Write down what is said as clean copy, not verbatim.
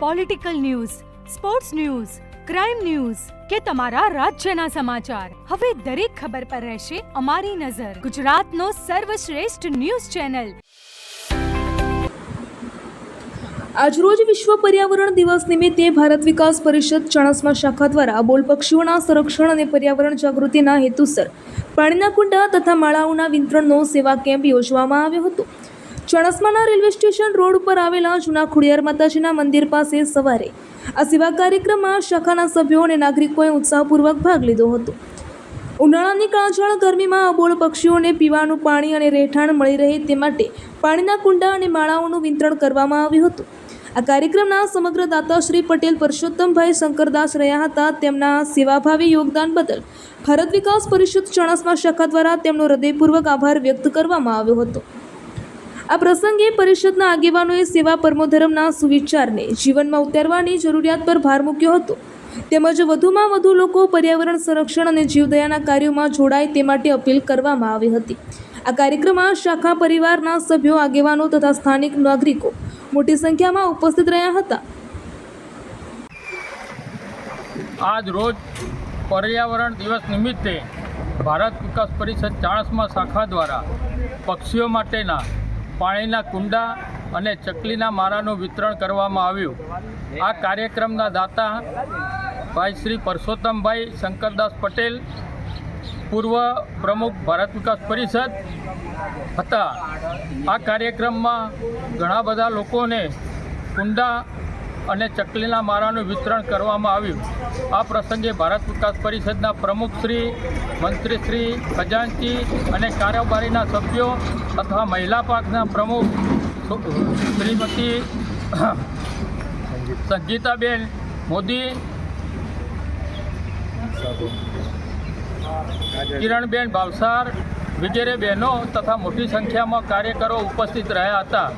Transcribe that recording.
Political news, sports news, crime news કે તમારા રાજ્યના સમાચાર, હવે દરેક ખબર પર રહેશે અમારી નજર. ગુજરાતનો સર્વશ્રેષ્ઠ ન્યૂઝ ચેનલ. આજરોજ વિશ્વ પર્યાવરણ દિવસ નિમિત્તે ભારત વિકાસ પરિષદ ચાણસ્મા શાખા દ્વારા અબોલ પક્ષીઓના સંરક્ષણ અને પર્યાવરણ જાગૃતિના હેતુસર પાણીના કુંડા તથા માળાઓના વિતરણનો સેવા કેમ્પ યોજવામાં આવ્યો હતો. ચાણસ્માના રેલવે સ્ટેશન રોડ ઉપર આવેલા જૂના ખોડિયાર માતાજીના મંદિર પાસે સવારે આ સેવા કાર્યક્રમમાં શાખાના સભ્યો અને નાગરિકોએ ઉત્સાહપૂર્વક ભાગ લીધો હતો. ઉનાળાની કાળઝાળ ગરમીમાં અબોલ પક્ષીઓને પીવાનું પાણી અને રહેઠાણ મળી રહે તે માટે પાણીના કુંડા અને માળાઓનું વિતરણ કરવામાં આવ્યું હતું. આ કાર્યક્રમના સમગ્ર દાતા શ્રી પટેલ પરસોત્તમભાઈ શંકરદાસ રહ્યા હતા. તેમના સેવાભાવી યોગદાન બદલ ભારત વિકાસ પરિષદ ચાણસ્મા શાખા દ્વારા તેમનો હૃદયપૂર્વક આભાર વ્યક્ત કરવામાં આવ્યો હતો. આ પ્રસંગે પરિષદના આગેવાનોએ સેવા પરમો ધર્મના સુવિચારને જીવનમાં ઉતારવાની જરૂરિયાત પર ભાર મૂક્યો હતો. તેમજ વધુમાં વધુ લોકો પર્યાવરણ સંરક્ષણ અને જીવદયાના કાર્યોમાં જોડાય તે માટે અપીલ કરવામાં આવી હતી. આ કાર્યક્રમમાં શાખા પરિવારના સભ્યો, આગેવાનો તથા સ્થાનિક નાગરિકો મોટી સંખ્યામાં ઉપસ્થિત રહ્યા હતા. આજ રોજ પર્યાવરણ દિવસ નિમિત્તે ભારત વિકાસ પરિષદ ચાણસ્મા શાખા દ્વારા પક્ષીઓ માટેના પાણીના કુંડા અને ચકલીના માળાનું વિતરણ કરવામાં આવ્યું. આ કાર્યક્રમના દાતા ભાઈ શ્રી પરસોત્તમભાઈ શંકરદાસ પટેલ, પૂર્વ પ્રમુખ ભારત વિકાસ પરિષદ હતા. આ કાર્યક્રમમાં ઘણા બધા લોકોને કુંડા અને ચકલીના માળાનું વિતરણ કરવામાં આવ્યું. આ પ્રસંગે ભારત વિકાસ પરિષદના પ્રમુખશ્રી, મંત્રીશ્રી, ખજાનચી અને કારોબારીના સભ્યો તથા મહિલા પક્ષના પ્રમુખ શ્રીમતી સંગીતાબેન મોદી, કિરણબેન ભાવસાર વગેરે બહેનો તથા મોટી સંખ્યામાં કાર્યકરો ઉપસ્થિત રહ્યા હતા.